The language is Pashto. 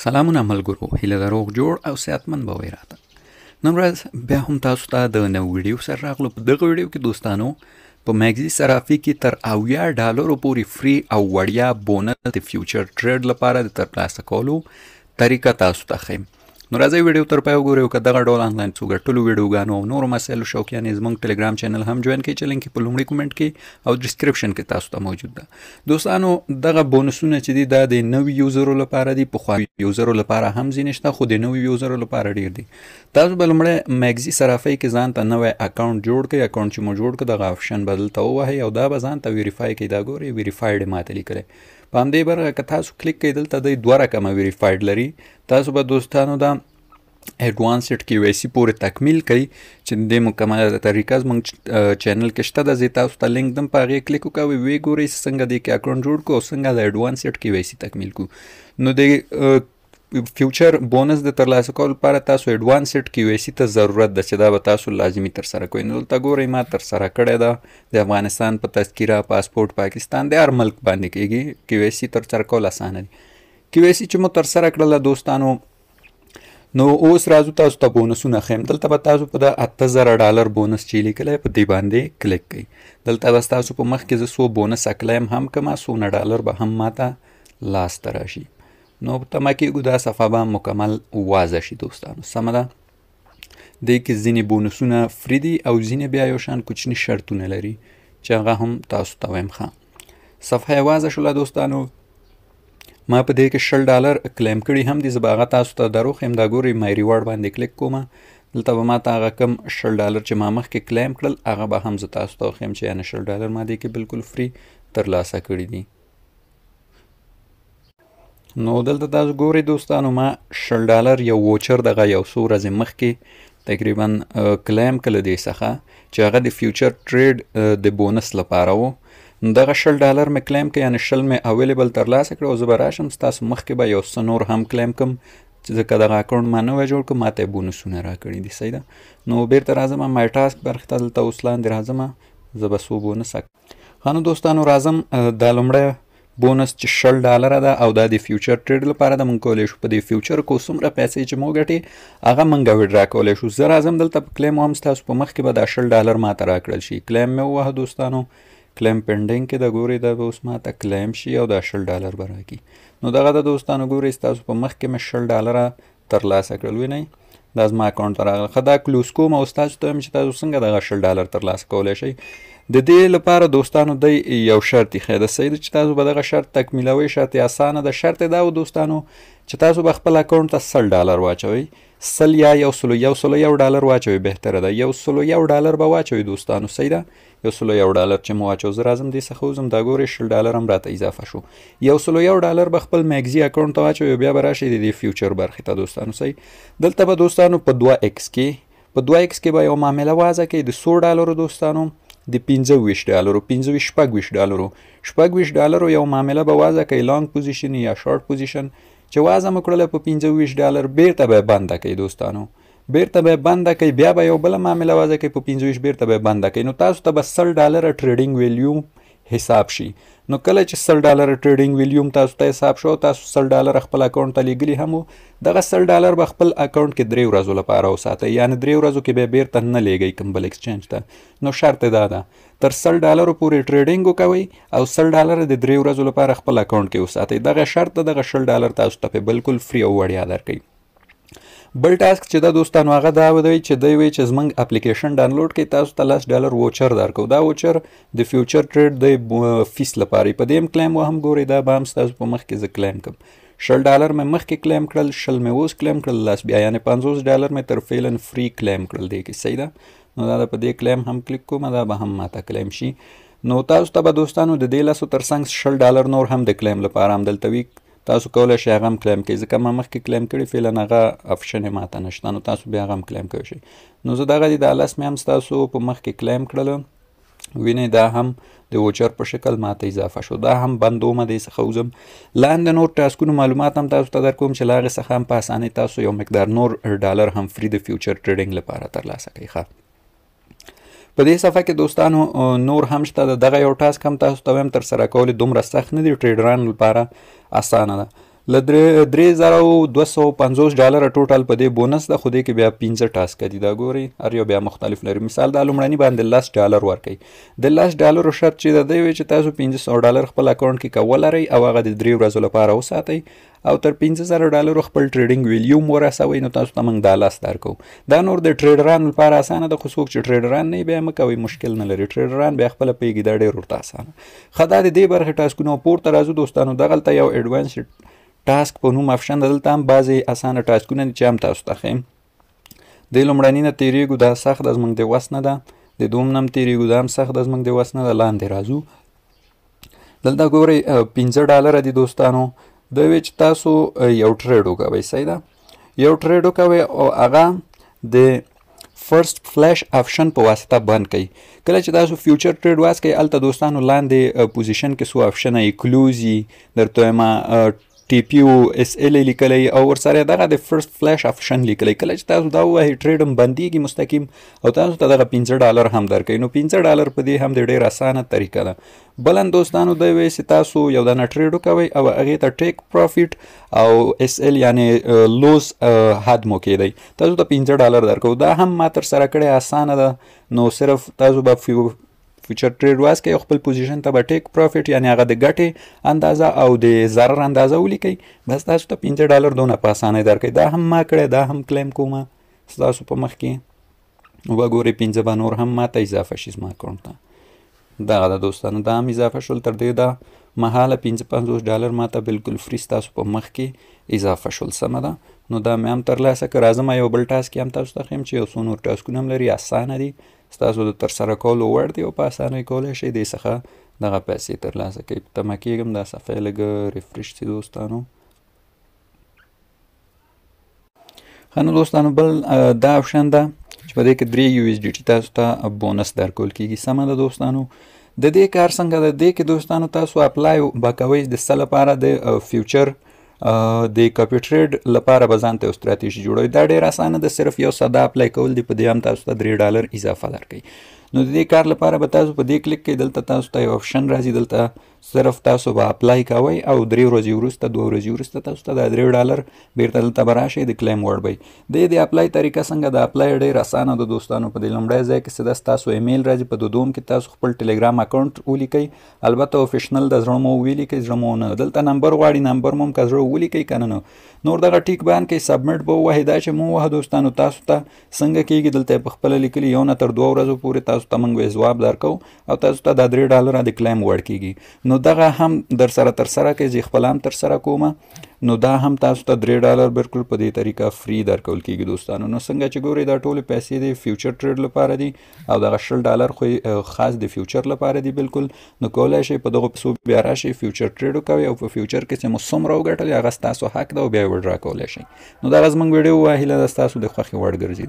سلامونه ملګرو، هیله ده روغ جوړ او صحتمند به وئ راته. نن ورځ بیا هم تاسو ته د نوې ویډیو سره راغلو. په دغه ویډیو کې دوستانو په مګزي صرافي کې تر $80 پورې فری او وړیا بونس د فیوچر ټریډ لپاره د ترلاسه کولو طریقه تاسو ته ښیم. نو راځئ ویډیو تر پایه وګورئ او که دغه ډول آنلاین څو ګټلو ویډیوګانو او نورو مسایلو شوقیان یې زموږ ټلیګرام چینل هم جوین کړئ چې لینک یې په لومړي کومنټ کې او ډسکرپشن کې تاسو ته موجود ده. دوستانو دغه بونسونه چې دي دا د نوي یوزرو لپاره دي، پخواني یوزرو لپاره هم ځینې شته خو د نوي یوزرو لپاره ډیر دي. تاسو به لومړی مګزي صرافۍ کې ځان ته نوی اکاونټ جوړ کړئ. اکاونټ چې مو جوړ کړ دغه آپشن به دلته ووهئ او دا به ځان ته ویریفای کړئ. دا ګورئ ویریفایډ یې ماته لیکلی. په همدې برخه که تاسو کلیک کړئ دلته دی 2 رقمه ویریفایډ لري. تاسو به دوستانو دا ایڈوانسډ KYC پورې تکمیل کړئ چې د مکمله طریقه زموږ چینل کې شته ده. زه تاسو ته لینک دم په هغې کلیک وکوئ ویې ګورئ څنګه دې کې اکاونټ جوړ کړو او څنګه د ایډوانسډ KYC تکمیل کړو. نو د فیوچر بونس د ترلاسه کولو لپاره تاسو ایډوانسډ KYC ته ضرورت ده چې دا به تاسو لازمي ترسره کوئ. نو دلته ګورئ ما ترسره کړې ده. د افغانستان په تذکیره، پاسپورټ، پاکستان د هر ملک باندې کېږي. KYC ترسره کول اسانه دي. KYC چې مو ترسره کړله دوستانو نو اوس راځو تاسو ته بونسونه ښیم. دلته به تاسو په د $8000 بونس چې لیکلی په دې باندې کلیک کوئ. دلته به ستاسو په مخ کې زه څو بونس اکلایم هم کړم، $100 به هم ماته لاسته راشي. نو تمه کېږو دا صفحه به مکمل واضح شي دوستانو. سمه ده. دې کې ځینې بونسونه فری دي او ځینې بیا یو شان کوچني شرطونه لري چې هغه هم تاسو ته وایم. ښه صفحه یې واضح شوله دوستانو. ما په دې کې $10 کلیم کړي هم دي. زه به هغه تاسو ته دروښیم. دا ګورئ مای ریوارډ باندې کلیک کوم. دلته به ماته هغه کم $10 چې ما مخکې کلیم کړل هغه به هم زه تاسو ته وښیم چې یعنې $10 ما دې کې بالکل فری ترلاسه کړي دي. نو دلته تاسو ګورئ دوستانو ما $10 یو ووچر دغه یو څو ورځې مخکې تقریبا کلیم کړله دې څخه چې هغه د فیوچر ټریډ د بونس لپاره و. نو دغه $10 مې کلیم کړ، یعنې 10 مې اویلیبل ترلاسه کړه او زه به راشم ستاسو مخکې به یو څه نور هم کلیم کړم چې ځکه دغه اکاونټ ما نوی جوړ کړم ماته یې بونسونه راکړي دي. صحیح ده. نو بیرته راځم مای ټاسک برخې ته. دلته اوس لاندې راځم زه به څو بونس ښه نو دوستانو راځم. دا لومړی بونس چې $10 ده او دا د فیوچر ټریډ لپاره ده. موږ کولی شو په دې فیوچر کو څومره پیسې چې مو ګټې هغه موږ ویډرا کولی شو. زه راځم دلته په کلیم هم ستاسو په مخ کې به دا $10 ماته راکړل شي. کلیم مې ووهه دوستانو. کلیم پینډینګ کې د ګورئ دا به اوس ماته کلیم شي او دا $10 به راکړي. نو دغه د دوستانو ګورئ ستاسو په مخ کې مې $10 ترلاسه کړل. وینئ دا زما اکاونټ ته راغله. ښه دا کلوز کوم او ستاسو ته وایم چې تاسو څنګه دغه $10 ترلاسه کولی شئ. د دې لپاره دوستانو دی یو شرط یې ښی ده. صحیح ده چې تاسو به دغه شرط تکمیلوئ. شرط یې اسانه ده. شرط یې دا و دوستانو چې تاسو به خپل اکاونټ ته $100 واچوئ. 100 یا $101 واچوئ بهتره ده. $101 به واچوئ دوستانو. صحیح ده. $101 چې مو واچو. زه راځم دې څخه وځم. دا ګورئ $10 هم راته اضافه شو. $101 به خپل مګزي اکاونټ ته واچوئ بیا به راشئ د دې فیوچر برخې ته دوستانو. صحیح. دلته به دوستانو په 2x کې به یو معامله واضح کړئ د $100 دوستانو د $25 $25 یو معامله به واضح کړئ. لانګ پوزیشن یا شارټ پوزیشن چې واضح مو کړله په $25 بیرته به یې بنده کړئ دوستانو. بیرته به یې بنده کړئ. بیا به یو بله معامله واضح کړئ په 25 بیرته به یې بنده کړئ. نو تاسو ته به $100 ټریډینګ ویلیو حساب شي. نو کله چې $100 ټریډینګ ویلیو تاسو ته حساب شو تاسو $100 خپل اکاونټ ته لیږلي هم و دغه $100 به خپل اکاونټ کې 3 ورځو لپاره وساتئ. یعنې 3 ورځو کې به یې بیرته نه لیږئ کوم بل ایکسچینج ته. نو شرط یې دا ده تر $100 پورې ټریډینګ وکوئ او $100 د 3 ورځو لپاره خپل اکاونټ کې وساتئ. دغه شرط ده. دغه $100 تاسو ته په بالکل فری او وړیا درکوي. بل ټاسک چې دا دوستانو هغه دا دی چې دی وایي چې زموږ اپلیکیشن ډاونلوډ کړئ تاسو ته $10 ووچر درکو. دا ووچر د فیوچر ټریډ د فیس لپاره په دې هم کلیم وهم. ګورئ دا به هم ستاسو په مخ کې زه کلیم کړم. $10 مې مخکې کلیم کړل، 10 مې اوس کلیم کړل، لاس بیا یعنې $50 مې تر فعلا فری کلیم کړل دې کې. صحیح ده. نو دا په دې کلیم هم کلیک کوم دا به هم ماته کلیم شي. نو تاسو ته به دوستانو د دې لاسو ترڅنګ $10 نور هم د کلیم لپاره هم دلته وي. تاسو کولی شئ هغه هم کلیم کړئ. ځکه ما مخکې کلیم کړي فعلا هغه آپشن یې ماته نشته. نو تاسو بیا هغه هم کلیم کولی شئ. نو زه دغه دي دا لس مې هم ستاسو په مخکې کلیم کړله. وینئ دا هم د ووچر په شکل ماته اضافه شو. دا هم بندومه دې څخه وځم. لاندې نور ټاسکونو معلومات هم تاسو ته درکوم چې له هغې څخه هم په اسانۍ تاسو یو مقدار نور $1 هم فری د فیوچر ټریډینګ لپاره ترلاسه کوئ. ښه په دې صفحه کې دوستانو نور هم شته. دغه یو ټاسک هم تاسو ته وایم ترسره کول دومره سخت نه دي. ټریډرانو لپاره اسانه ده. له 3250 ډالر ټوټل په دې بونس ده، خو دې کې بیا 15 ټاسک دي. دا ګورئ هر یو بیا مختلف لري. مثال دا لومړني باندې $10 ورکوي. د $10 شرط چې د دی وي چې تاسو $500 خپل اکاونټ کې ولرئ او هغه د 3 ورځو لپاره وساتئ او تر $50,000 خپل ټریډینګ ویلیو ورسوئ، نو تاسو ته موږ دا 10 درکو. دا نور د ټریډرانو لپاره اسانه ده، خو څوک چې ټریډران نه بیا مه کوئ، مشکل نه لري. ټریډران بیا خپله پوهېږي دا ډېر ورته اسانه. ښه دا د دې برخې ټاسکونه پورته راځو دوستانو. دغلته یو ایډوانس ټاسک په نوم آپشن ده، دلته هم بعضې اسانه ټاسکونه دي چې هم تاسو ته ښیم. د لومړني نه تېرېږو، دا سخت ده، زموږ د وس نه ده. د دوم نه هم تېرېږو، دا هم سخت ده، زموږ د وس نه ده. لاندې راځو، دلته ګورئ $5 دي دوستانو. دا وی چې تاسو یو ټریډ وکوئ، صحیح ده، یو ټریډ وکوئ او هغه د فرست فلیش آپشن په واسطه بند کړئ. کله چې تاسو فیوچر ټریډ واسکئ هلته دوستانو لاندې پوزیشن کې څو آپشنه یې کلوزي درته وایم TPO SL لیکلی او ورسره دغه د فرست فلیش آپشن لیکلی. کله چې تاسو دا ووهئ ټریډ هم بندېږي مستقیم او تاسو ته دغه $5 هم درکوي. نو $5 په دې هم د ډېر اسانه طریقه ده. بل دوستانو دا وایي چې تاسو یو دانه ټریډ وکوئ او هغې ته ټیک پروفیټ او SL یعنې لوز حد مو کېدی، تاسو ته $5 درکوو. دا هم ما تر سره کړی، اسانه ده. نو صرف تاسو به فیوچر ټریډ واسکئ او خپل پوزیشن ته به ټیک پروفیټ یعنې هغه د ګټې اندازه او د ضرر اندازه ولیکئ، بس تاسو ته $5 دونه په اسانۍ درکوي. دا هم ما کړی، دا هم کلیم کومه ستاسو په مخ کې. وګورئ 5 به نور هم ماته اضافه شي زما اکاونټ ته. دغه ده دوستانو، دا هم اضافه شول. تر دې دا مهاله $55 ماته بالکل فری ستاسو په مخ کې اضافه شول. سمه ده، نو دا مې هم ترلاسه کړ. راځم یو بل ټاسک هم تاسو ته ښیم چې یو څو نور ټاسکونه هم لري، اسانه دي، ستاسو د ترسره کولو وړ دي او په اسانۍ کولی شئ دې څخه دغه پیسې ترلاسه کوئ. په تمه کېږم دا صفحه یې لږه ریفرش شي دوستانو. ښه نو دوستانو بل دا آپشن ده چې په دې کې 3 USDT تاسو ته بونس درکول کېږي. سمه ده دوستانو. د دې کار څنګه ده؟ دې کې دوستانو تاسو اپلای به کوئ د څه لپاره؟ د فیوچر د کاپي ټریډ لپاره به ځان ته یو ستراتیژي جوړوئ. دا ډېر اسانه ده، صرف یو ساده اپلای کول دي. په دې هم تاسو ته $3 اضافه درکوي. نو د دې کار لپاره به تاسو په دې کلیک کوئ، دلته تاسو ته یو آپشن راځي، دلته صرف تاسو به اپلای کوئ او 3 ورځې وروسته 2 ورځې وروسته تاسو ته دا $3 بیرته دلته به راشئ، د کلیم وړ به د اپلای طریقه څنګه ده؟ اپلای ډېر اسانه ده دوستانو. په دې لومړی ځای کې سده ستاسو ایمیل راځي، په دوم کې تاسو خپل ټلیګرام اکاونټ ولیکئ، البته اوفیشنل د زړه مو ولیکئ، زړه مو نه. دلته نمبر غواړي، نمبر مو هم که زړه ولیکئ که نه نور دغه ټیک باندې کې سبمیټ به ووهئ. دا چې مو ووهه دوستانو تاسو ته څنګه کېږي؟ دلته یې په خپله لیکلي 1 نه تر 2 ورځو پورې تاسو ته موږ ځواب درکو او تاسو ته دا $3 د کلیم وړ کېږي. نو دغه هم در سره ترسره کړئ، زه خپله هم ترسره کومه. نو دا هم تاسو ته $3 بالکل په دې طریقه فری درکول کېږي دوستانو. نو څنګه چې ګورئ دا ټولې پیسې د فیوچر ټریډ لپاره دي او دغه $10 خو خاص د فیوچر لپاره دي بالکل. نو کولی شئ په دغو پیسو بیا راشئ، فیوچر ټریډ وکوئ او په فیوچر کې چې مو څومره وګټلې هغه ستاسو حق ده او بیا یې وډرا کولی شئ. نو دغه زموږ ویډیو هیله ده ستاسو د خوښې وړ ګرځېدلې.